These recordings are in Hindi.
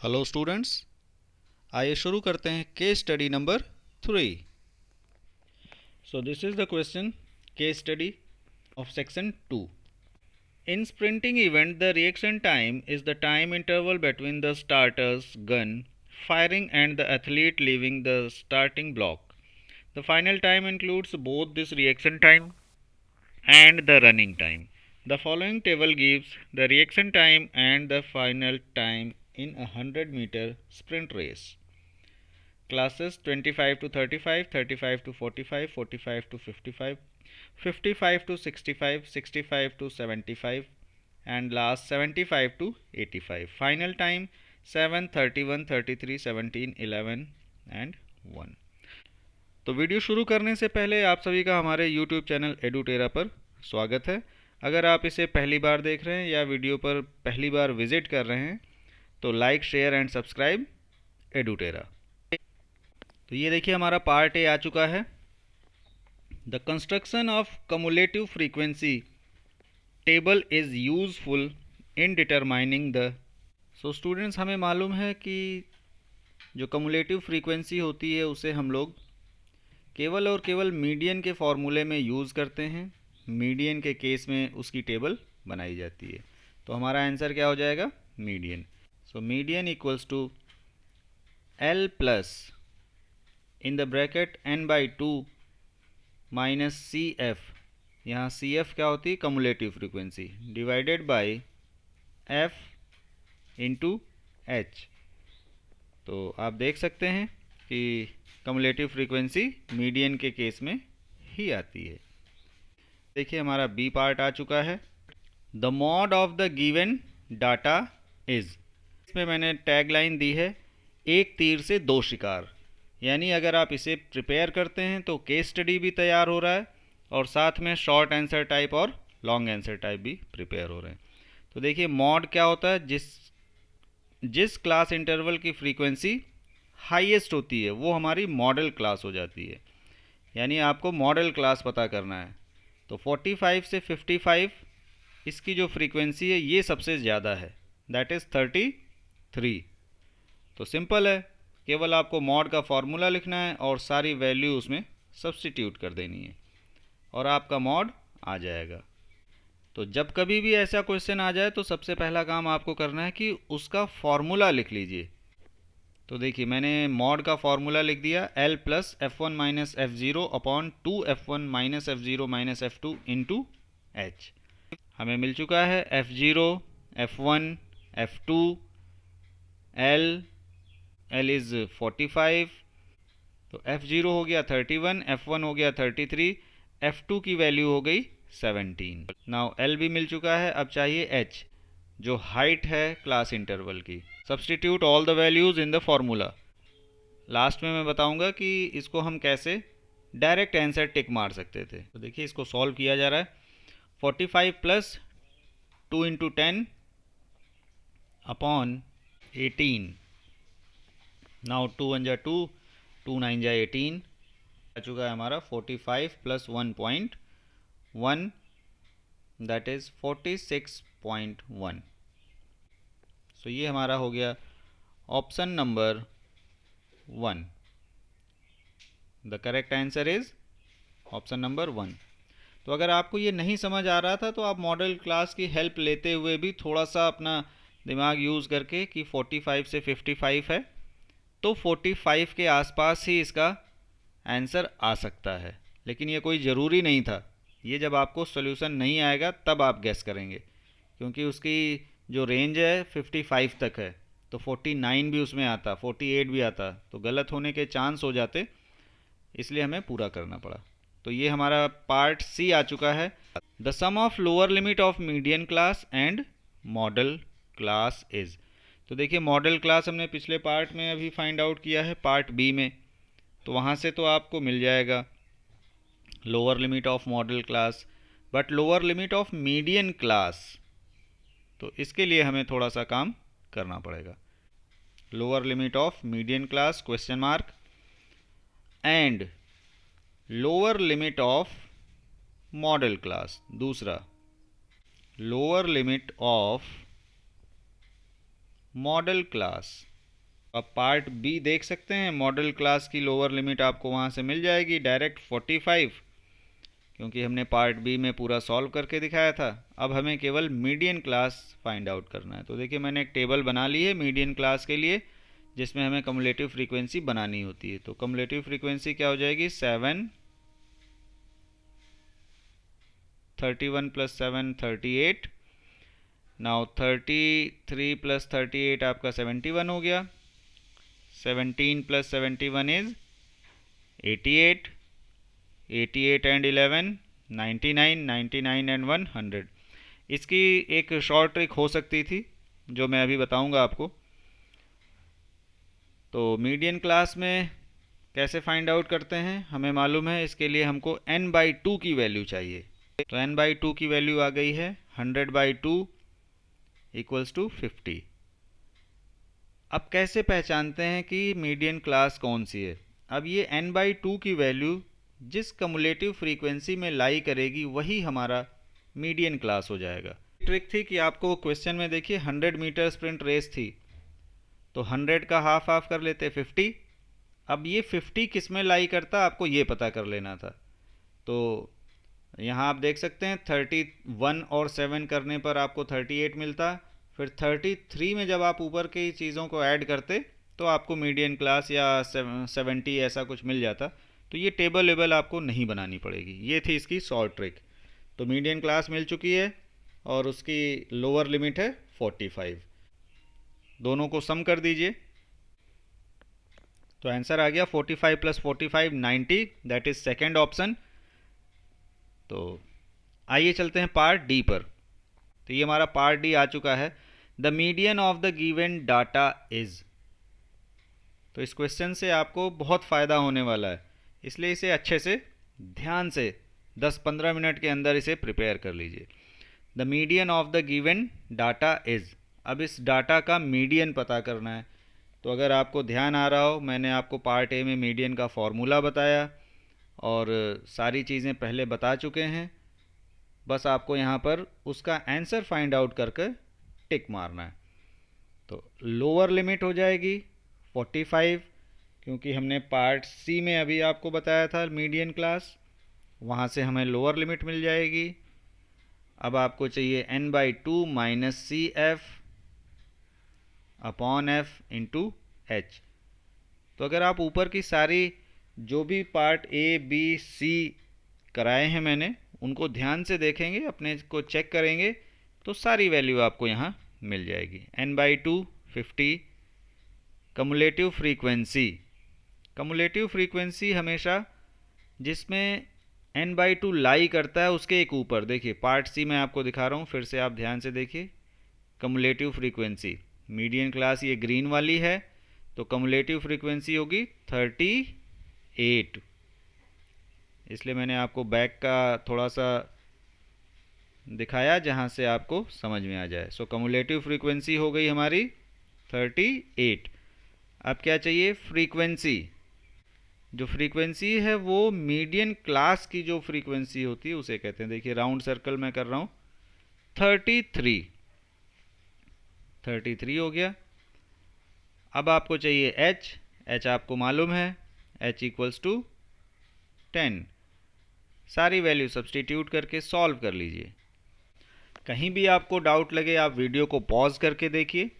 हेलो स्टूडेंट्स, आइए शुरू करते हैं case study number 3। So this is the question case study of section 2। In sprinting event, the reaction time is the time interval between the starter's gun firing and the athlete leaving the starting block. The final time includes both this reaction time and the running time. The following table gives the reaction time and the final time in a 100-meter sprint race. Classes 25 to 35, 35 to 45, 45 to 55, 55 to 65, 65 to 75, and last 75 to 85. Final time 7, 31, 33, 17, 11 and 1. तो वीडियो शुरू करने से पहले आप सभी का हमारे YouTube चैनल एडुटेरा पर स्वागत है। अगर आप इसे पहली बार देख रहे हैं या वीडियो पर पहली बार विजिट कर रहे हैं तो लाइक, शेयर एंड सब्सक्राइब एडुटेरा। तो ये देखिए हमारा पार्ट ए आ चुका है। The construction of cumulative frequency table is useful in determining the. So students, हमें मालूम है कि जो कम्युलेटिव फ्रीक्वेंसी होती है उसे हम लोग केवल और केवल मीडियन के फॉर्मूले में यूज़ करते हैं। मीडियन के केस में उसकी टेबल बनाई जाती है। तो हमारा आंसर क्या हो जाएगा? Median. So median equals to L plus in the bracket n by 2 minus C F, यहाँ सी एफ क्या होती है? Cumulative frequency, divided by F into H. तो आप देख सकते हैं कि कम्युलेटिव फ्रीक्वेंसी मीडियन के केस में ही आती है। देखिए हमारा बी पार्ट आ चुका है। The mod of the given data is, इसमें मैंने टैग लाइन दी है, एक तीर से दो शिकार। यानी अगर आप इसे प्रिपेयर करते हैं तो केस स्टडी भी तैयार हो रहा है और साथ में शॉर्ट आंसर टाइप और लॉन्ग आंसर टाइप भी प्रिपेयर हो रहे हैं। तो देखिए मॉड क्या होता है? जिस क्लास इंटरवल की फ्रीक्वेंसी हाईएस्ट होती है वो हमारी मॉडल क्लास हो जाती है। यानी आपको मॉडल क्लास पता करना है। तो 45 से 55 इसकी जो फ्रीक्वेंसी है ये सबसे ज़्यादा है, दैट इज़ 33। तो सिंपल है, केवल आपको मॉड का फॉर्मूला लिखना है और सारी वैल्यू उसमें सब्स्टिट्यूट कर देनी है और आपका मॉड आ जाएगा। तो जब कभी भी ऐसा क्वेश्चन आ जाए तो सबसे पहला काम आपको करना है कि उसका फॉर्मूला लिख लीजिए। तो देखिए मैंने मॉड का फॉर्मूला लिख दिया, L plus F one minus F zero upon 2 F one minus F zero minus F two into H. हमें मिल चुका है F zero, F one, F two, L is 45, तो F0 हो गया 31, F1 हो गया 33, F2 की वैल्यू हो गई 17। नाउ L भी मिल चुका है, अब चाहिए H जो हाइट है क्लास इंटरवल की। Substitute all the values in the formula. Last में मैं बताऊंगा कि इसको हम कैसे डायरेक्ट आंसर टिक मार सकते थे। तो देखिए इसको सॉल्व किया जा रहा है। 45 प्लस 2 इंटू 10 अपॉन 18। नाउ 2 1 जा 2, 2 9 जा 18, आ चुका है हमारा 45 प्लस 1.1, दैट इज़ 46.1। सो ये हमारा हो गया option number 1। The correct answer is option number 1। तो अगर आपको ये नहीं समझ आ रहा था तो आप मॉडल क्लास की हेल्प लेते हुए भी थोड़ा सा अपना दिमाग यूज़ करके कि 45 से 55 है तो 45 के आसपास ही इसका आंसर आ सकता है, लेकिन ये कोई ज़रूरी नहीं था। ये जब आपको सॉल्यूशन नहीं आएगा तब आप गेस करेंगे, क्योंकि उसकी जो रेंज है 55 तक है, तो 49 भी उसमें आता, 48 भी आता, तो गलत होने के चांस हो जाते, इसलिए हमें पूरा करना पड़ा। तो ये हमारा पार्ट सी आ चुका है। The sum of lower limit of median class and modal class is. तो देखिए मॉडल क्लास हमने पिछले पार्ट में अभी फाइंड आउट किया है, पार्ट बी में, तो वहाँ से तो आपको मिल जाएगा lower limit of modal class, but lower limit of median class, तो इसके लिए हमें थोड़ा सा काम करना पड़ेगा। Lower limit of median class question mark and lower limit of modal class. दूसरा lower limit of modal class अब पार्ट बी देख सकते हैं, मॉडल क्लास की लोअर लिमिट आपको वहाँ से मिल जाएगी डायरेक्ट 45, क्योंकि हमने पार्ट बी में पूरा सॉल्व करके दिखाया था। अब हमें केवल मीडियन क्लास फाइंड आउट करना है। तो देखिए मैंने एक टेबल बना ली है मीडियन क्लास के लिए, जिसमें हमें कम्युलेटिव फ्रीक्वेंसी बनानी होती है। तो कम्युलेटिव फ्रीक्वेंसी क्या हो जाएगी, 7, 31 + 7 38, नाउ 33 + 38 आपका 71 हो गया, 17 + 71 इज 88, 88 एंड 11 99, 99 एंड 1 100। इसकी एक शॉर्ट ट्रिक हो सकती थी जो मैं अभी बताऊंगा आपको। तो मीडियन क्लास में कैसे फाइंड आउट करते हैं, हमें मालूम है इसके लिए हमको n/2 की वैल्यू चाहिए। तो n/2 की वैल्यू आ गई है 100/2 = 50। अब कैसे पहचानते हैं कि मीडियन क्लास कौन सी है? अब ये n/2 की वैल्यू जिस कम्युलेटिव फ्रीक्वेंसी में लाई करेगी वही हमारा मीडियन क्लास हो जाएगा। ट्रिक थी कि आपको क्वेश्चन में देखिए 100 मीटर स्प्रिंट रेस थी, तो 100 का हाफ हाफ कर लेते 50। अब ये 50 किस में लाई करता आपको ये पता कर लेना था। तो यहाँ आप देख सकते हैं 31 और 7 करने पर आपको 38 मिलता, फिर 33 में जब आप ऊपर की चीज़ों को ऐड करते तो आपको मीडियन क्लास या 70 ऐसा कुछ मिल जाता। तो ये टेबल वेबल आपको नहीं बनानी पड़ेगी, ये थी इसकी शॉर्ट ट्रिक। तो मीडियन क्लास मिल चुकी है और उसकी लोअर लिमिट है 45। दोनों को सम कर दीजिए तो आंसर आ गया 45 + 45 90, दैट इज सेकेंड ऑप्शन। तो आइए चलते हैं पार्ट डी पर। तो ये हमारा पार्ट डी आ चुका है। The median of the given data is. तो इस क्वेश्चन से आपको बहुत फ़ायदा होने वाला है, इसलिए इसे अच्छे से ध्यान से 10-15 मिनट के अंदर इसे प्रिपेयर कर लीजिए। The median of the given data is. अब इस डाटा का मीडियन पता करना है। तो अगर आपको ध्यान आ रहा हो, मैंने आपको पार्ट ए में मीडियन का फॉर्मूला बताया और सारी चीज़ें पहले बता चुके हैं। बस आपको यहाँ पर उसका आंसर फाइंड आउट करके टिक मारना है। तो लोअर लिमिट हो जाएगी 45, क्योंकि हमने पार्ट सी में अभी आपको बताया था मीडियन क्लास, वहाँ से हमें लोअर लिमिट मिल जाएगी। अब आपको चाहिए n/2 - CF upon F × H। तो अगर आप ऊपर की सारी जो भी पार्ट A, B, C कराए हैं मैंने, उनको ध्यान से देखेंगे, अपने को चेक करेंगे तो सारी वैल्यू आपको यहाँ मिल जाएगी। n/2 50। Cumulative frequency, cumulative frequency हमेशा जिसमें n/2 लाई करता है उसके एक ऊपर, देखिए पार्ट सी में आपको दिखा रहा हूँ, फिर से आप ध्यान से देखिए। कम्युलेटिव फ्रीक्वेंसी मीडियन क्लास ये ग्रीन वाली है, तो कम्युलेटिव फ्रीक्वेंसी होगी 38। इसलिए मैंने आपको बैक का थोड़ा सा दिखाया जहाँ से आपको समझ में आ जाए। सो कम्युलेटिव फ्रीक्वेंसी हो गई हमारी 38। अब क्या चाहिए, फ्रीक्वेंसी। जो फ्रीक्वेंसी है वो मीडियन क्लास की जो फ्रीक्वेंसी होती है उसे कहते हैं, देखिए राउंड सर्कल मैं कर रहा हूँ, 33 हो गया। अब आपको चाहिए h आपको मालूम है h = 10। सारी वैल्यू सब्सटीट्यूट करके सॉल्व कर लीजिए। कहीं भी आपको डाउट लगे आप वीडियो को पॉज करके देखिए,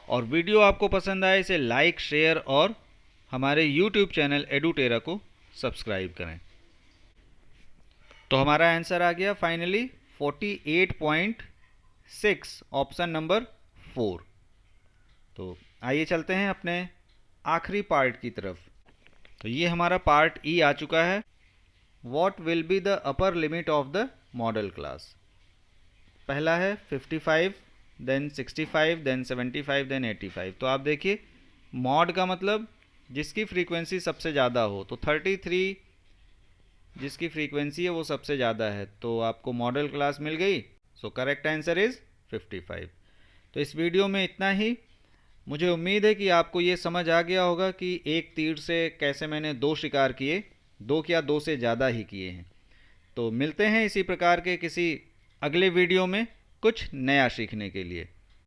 और वीडियो आपको पसंद आए इसे लाइक, शेयर और हमारे यूट्यूब चैनल एडुटेरा को सब्सक्राइब करें। तो हमारा आंसर आ गया फाइनली 48.6, ऑप्शन नंबर 4। तो आइए चलते हैं अपने आखिरी पार्ट की तरफ। तो ये हमारा पार्ट ई आ चुका है। What will be the upper limit of the model class. पहला है 55, देन 65, देन 75, देन 85। तो आप देखिए मॉड का मतलब जिसकी फ्रीक्वेंसी सबसे ज़्यादा हो, तो 33 जिसकी फ्रीक्वेंसी है वो सबसे ज़्यादा है, तो आपको मॉडल क्लास मिल गई। So correct answer is 55। तो इस वीडियो में इतना ही। मुझे उम्मीद है कि आपको ये समझ आ गया होगा कि एक तीर से कैसे मैंने 2 शिकार किए, 2 क्या 2 से ज़्यादा ही किए हैं। तो मिलते हैं इसी प्रकार के किसी अगले वीडियो में कुछ नया सीखने के लिए।